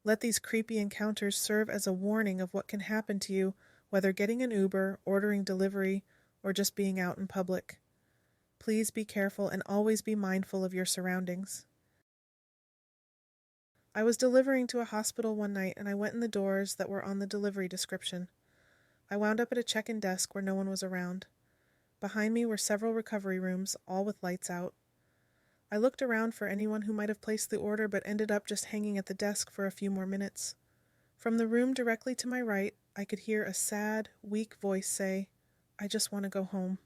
Let these creepy encounters serve as a warning of what can happen to you, whether getting an Uber, ordering delivery, or just being out in public. Please be careful and always be mindful of your surroundings. I was delivering to a hospital one night and I went in the doors that were on the delivery description. I wound up at a check-in desk where no one was around. Behind me were several recovery rooms, all with lights out. I looked around for anyone who might have placed the order but ended up just hanging at the desk for a few more minutes. From the room directly to my right, I could hear a sad, weak voice say, "I just want to go home."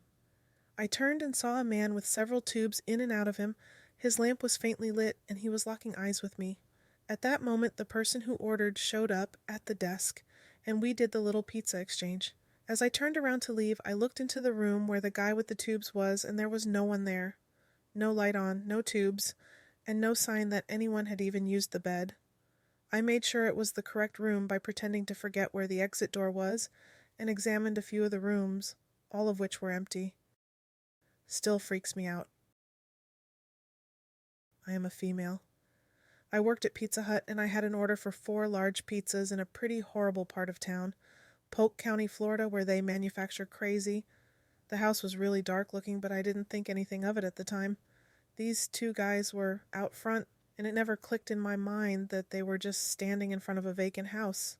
I turned and saw a man with several tubes in and out of him. His lamp was faintly lit, and he was locking eyes with me. At that moment, the person who ordered showed up at the desk, and we did the little pizza exchange. As I turned around to leave, I looked into the room where the guy with the tubes was, and there was no one there. No light on, no tubes, and no sign that anyone had even used the bed. I made sure it was the correct room by pretending to forget where the exit door was, and examined a few of the rooms, all of which were empty. Still freaks me out. I am a female. I worked at Pizza Hut and I had an order for 4 large pizzas in a pretty horrible part of town, Polk County, Florida, where they manufacture crazy. The house was really dark looking, but I didn't think anything of it at the time. These 2 guys were out front, and it never clicked in my mind that they were just standing in front of a vacant house.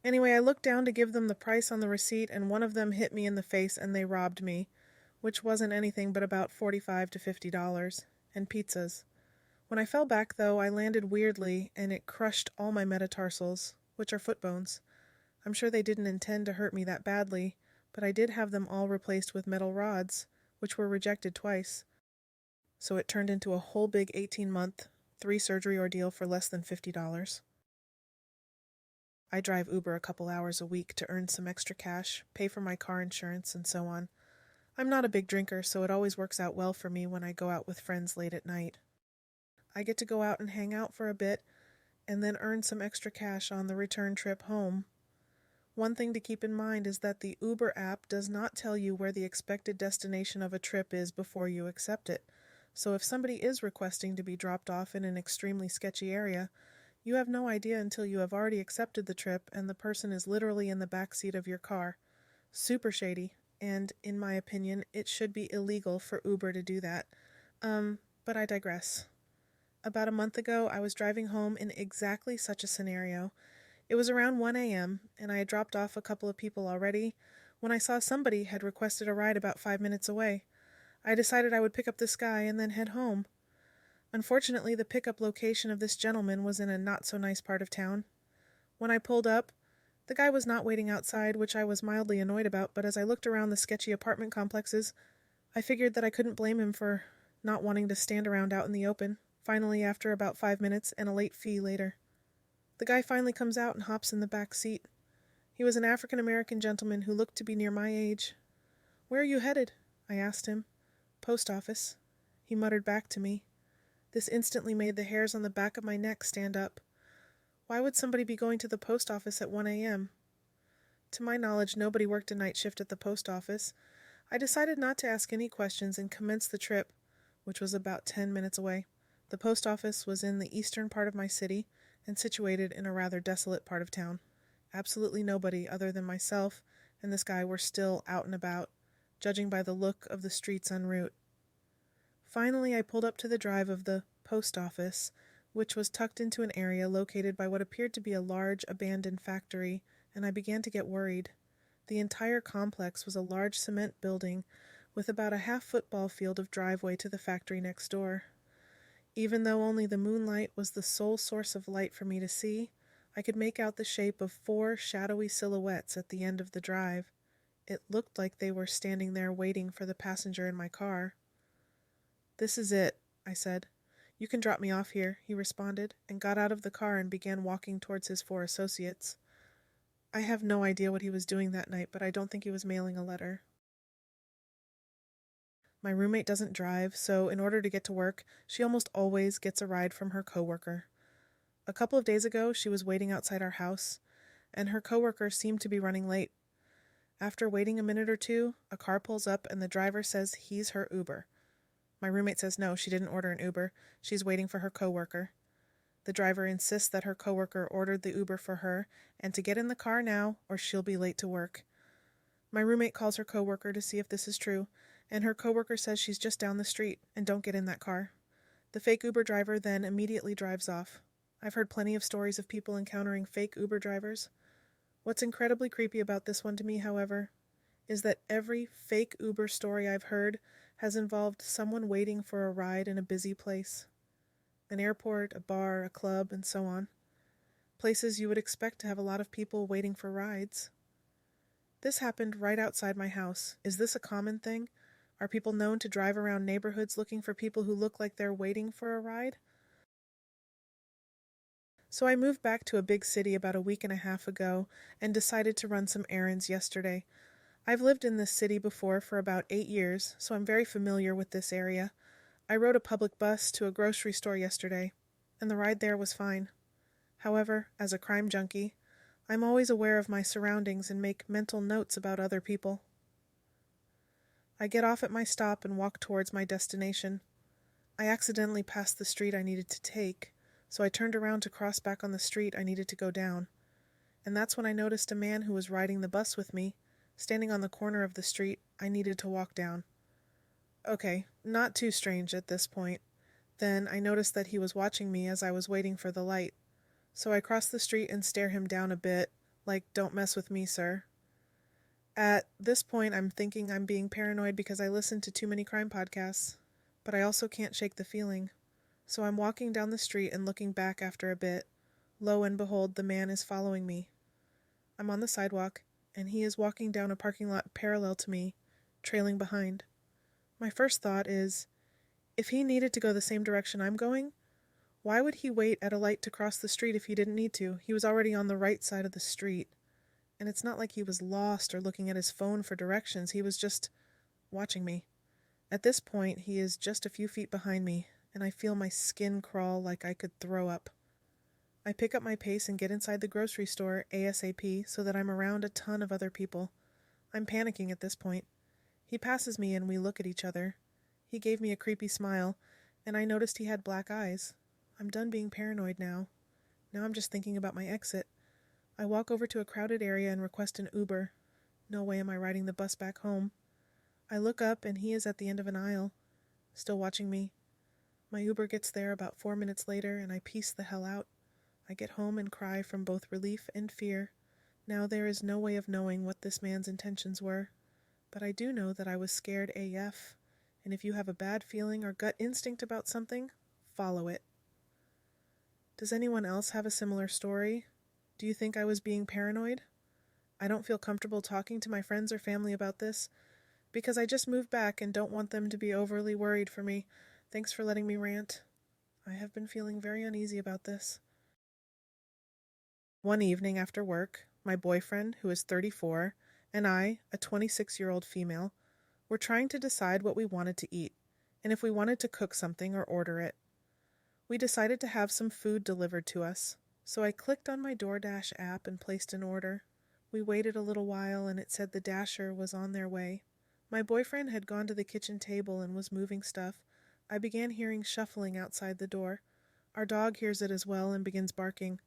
Anyway, I looked down to give them the price on the receipt, and one of them hit me in the face and they robbed me, which wasn't anything but about $45 to $50, and pizzas. When I fell back, though, I landed weirdly, and it crushed all my metatarsals, which are foot bones. I'm sure they didn't intend to hurt me that badly, but I did have them all replaced with metal rods, which were rejected twice. So it turned into a whole big 18-month, 3-surgery ordeal for less than $50. I drive Uber a couple hours a week to earn some extra cash, pay for my car insurance, and so on. I'm not a big drinker, so it always works out well for me when I go out with friends late at night. I get to go out and hang out for a bit, and then earn some extra cash on the return trip home. One thing to keep in mind is that the Uber app does not tell you where the expected destination of a trip is before you accept it. So if somebody is requesting to be dropped off in an extremely sketchy area, you have no idea until you have already accepted the trip and the person is literally in the back seat of your car. Super shady, and in my opinion, it should be illegal for Uber to do that. But I digress. About a month ago, I was driving home in exactly such a scenario. It was around 1 a.m., and I had dropped off a couple of people already when I saw somebody had requested a ride about 5 minutes away. I decided I would pick up this guy and then head home. Unfortunately, the pickup location of this gentleman was in a not-so-nice part of town. When I pulled up, the guy was not waiting outside, which I was mildly annoyed about, but as I looked around the sketchy apartment complexes, I figured that I couldn't blame him for not wanting to stand around out in the open. Finally, after about 5 minutes and a late fee later, the guy finally comes out and hops in the back seat. He was an African-American gentleman who looked to be near my age. "Where are you headed?" I asked him. "Post office," he muttered back to me. This instantly made the hairs on the back of my neck stand up. Why would somebody be going to the post office at 1 a.m.? To my knowledge, nobody worked a night shift at the post office. I decided not to ask any questions and commenced the trip, which was about 10 minutes away. The post office was in the eastern part of my city and situated in a rather desolate part of town. Absolutely nobody other than myself and this guy were still out and about, judging by the look of the streets en route. Finally, I pulled up to the drive of the post office, which was tucked into an area located by what appeared to be a large abandoned factory, and I began to get worried. The entire complex was a large cement building with about a half football field of driveway to the factory next door. Even though only the moonlight was the sole source of light for me to see, I could make out the shape of 4 shadowy silhouettes at the end of the drive. It looked like they were standing there waiting for the passenger in my car. "This is it," I said. "You can drop me off here," he responded, and got out of the car and began walking towards his 4 associates. I have no idea what he was doing that night, but I don't think he was mailing a letter. My roommate doesn't drive, so in order to get to work, she almost always gets a ride from her coworker. A couple of days ago, she was waiting outside our house, and her coworker seemed to be running late. After waiting a minute or two, a car pulls up and the driver says he's her Uber. My roommate says no, she didn't order an Uber. She's waiting for her coworker. The driver insists that her coworker ordered the Uber for her and to get in the car now or she'll be late to work. My roommate calls her coworker to see if this is true, and her coworker says she's just down the street and don't get in that car. The fake Uber driver then immediately drives off. I've heard plenty of stories of people encountering fake Uber drivers. What's incredibly creepy about this one to me, however, is that every fake Uber story I've heard has involved someone waiting for a ride in a busy place. An airport, a bar, a club, and so on. Places you would expect to have a lot of people waiting for rides. This happened right outside my house. Is this a common thing? Are people known to drive around neighborhoods looking for people who look like they're waiting for a ride? So I moved back to a big city about a week and a half ago and decided to run some errands yesterday. I've lived in this city before for about 8 years, so I'm very familiar with this area. I rode a public bus to a grocery store yesterday, and the ride there was fine. However, as a crime junkie, I'm always aware of my surroundings and make mental notes about other people. I get off at my stop and walk towards my destination. I accidentally passed the street I needed to take, so I turned around to cross back on the street I needed to go down. And that's when I noticed a man who was riding the bus with me, standing on the corner of the street I needed to walk down. Okay, not too strange at this point. Then I noticed that he was watching me as I was waiting for the light. So I cross the street and stare him down a bit, like, "Don't mess with me, sir." At this point, I'm thinking I'm being paranoid because I listen to too many crime podcasts, but I also can't shake the feeling. So I'm walking down the street and looking back after a bit. Lo and behold, the man is following me. I'm on the sidewalk, and he is walking down a parking lot parallel to me, trailing behind. My first thought is, if he needed to go the same direction I'm going, why would he wait at a light to cross the street if he didn't need to? He was already on the right side of the street. And it's not like he was lost or looking at his phone for directions. He was just watching me. At this point, he is just a few feet behind me, and I feel my skin crawl like I could throw up. I pick up my pace and get inside the grocery store ASAP so that I'm around a ton of other people. I'm panicking at this point. He passes me and we look at each other. He gave me a creepy smile, and I noticed he had black eyes. I'm done being paranoid now. Now I'm just thinking about my exit. I walk over to a crowded area and request an Uber. No way am I riding the bus back home. I look up and he is at the end of an aisle, still watching me. My Uber gets there about 4 minutes later and I peace the hell out. I get home and cry from both relief and fear. Now there is no way of knowing what this man's intentions were. But I do know that I was scared AF, and if you have a bad feeling or gut instinct about something, follow it. Does anyone else have a similar story? Do you think I was being paranoid? I don't feel comfortable talking to my friends or family about this, because I just moved back and don't want them to be overly worried for me. Thanks for letting me rant. I have been feeling very uneasy about this. One evening after work, my boyfriend, who is 34, and I, a 26-year-old female, were trying to decide what we wanted to eat, and if we wanted to cook something or order it. We decided to have some food delivered to us, so I clicked on my DoorDash app and placed an order. We waited a little while and it said the Dasher was on their way. My boyfriend had gone to the kitchen table and was moving stuff. I began hearing shuffling outside the door. Our dog hears it as well and begins barking.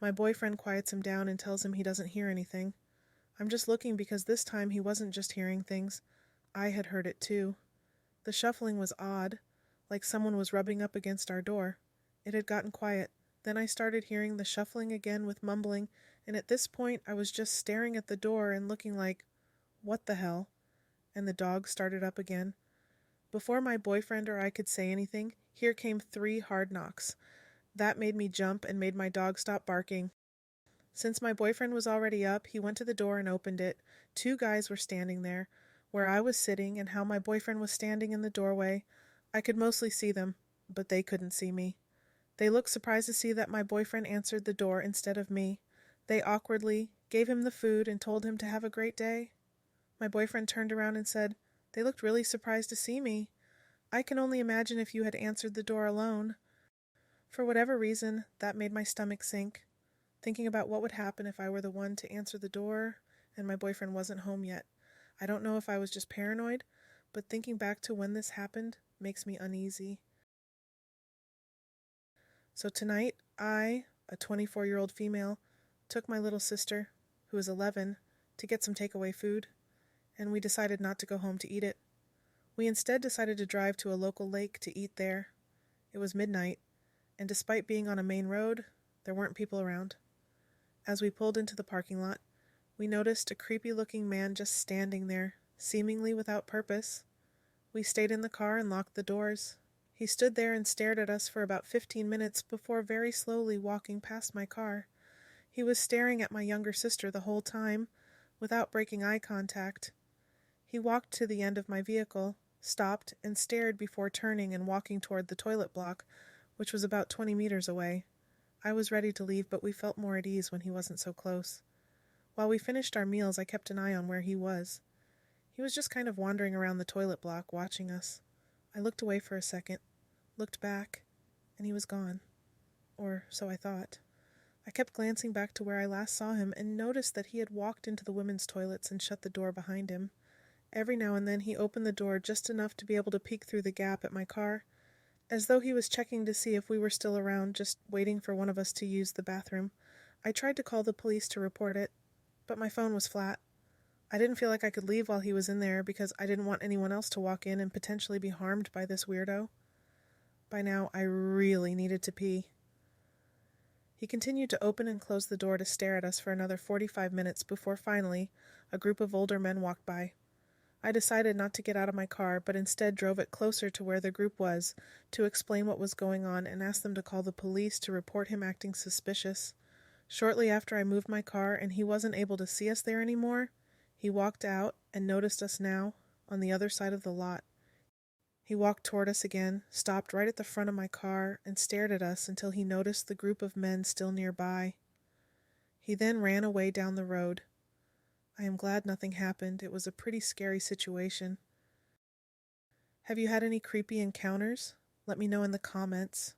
My boyfriend quiets him down and tells him he doesn't hear anything. I'm just looking because this time he wasn't just hearing things. I had heard it too. The shuffling was odd, like someone was rubbing up against our door. It had gotten quiet. Then I started hearing the shuffling again with mumbling, and at this point I was just staring at the door and looking like, what the hell? And the dog started up again. Before my boyfriend or I could say anything, here came 3 hard knocks. That made me jump and made my dog stop barking. Since my boyfriend was already up, he went to the door and opened it. 2 guys were standing there, where I was sitting and how my boyfriend was standing in the doorway. I could mostly see them, but they couldn't see me. They looked surprised to see that my boyfriend answered the door instead of me. They awkwardly gave him the food and told him to have a great day. My boyfriend turned around and said, "They looked really surprised to see me. I can only imagine if you had answered the door alone." For whatever reason, that made my stomach sink. Thinking about what would happen if I were the one to answer the door and my boyfriend wasn't home yet. I don't know if I was just paranoid, but thinking back to when this happened makes me uneasy. So tonight, I, a 24-year-old female, took my little sister, who is 11, to get some takeaway food, and we decided not to go home to eat it. We instead decided to drive to a local lake to eat there. It was midnight, and despite being on a main road, there weren't people around. As we pulled into the parking lot, we noticed a creepy-looking man just standing there, seemingly without purpose. We stayed in the car and locked the doors. He stood there and stared at us for about 15 minutes before very slowly walking past my car. He was staring at my younger sister the whole time, without breaking eye contact. He walked to the end of my vehicle, stopped, and stared before turning and walking toward the toilet block, which was about 20 meters away. I was ready to leave, but we felt more at ease when he wasn't so close. While we finished our meals, I kept an eye on where he was. He was just kind of wandering around the toilet block, watching us. I looked away for a second, looked back, and he was gone. Or so I thought. I kept glancing back to where I last saw him and noticed that he had walked into the women's toilets and shut the door behind him. Every now and then he opened the door just enough to be able to peek through the gap at my car, as though he was checking to see if we were still around, just waiting for one of us to use the bathroom. I tried to call the police to report it, but my phone was flat. I didn't feel like I could leave while he was in there because I didn't want anyone else to walk in and potentially be harmed by this weirdo. By now, I really needed to pee. He continued to open and close the door to stare at us for another 45 minutes before finally a group of older men walked by. I decided not to get out of my car, but instead drove it closer to where the group was to explain what was going on and ask them to call the police to report him acting suspicious. Shortly after I moved my car and he wasn't able to see us there anymore, he walked out and noticed us now on the other side of the lot. He walked toward us again, stopped right at the front of my car, and stared at us until he noticed the group of men still nearby. He then ran away down the road. I am glad nothing happened. It was a pretty scary situation. Have you had any creepy encounters? Let me know in the comments.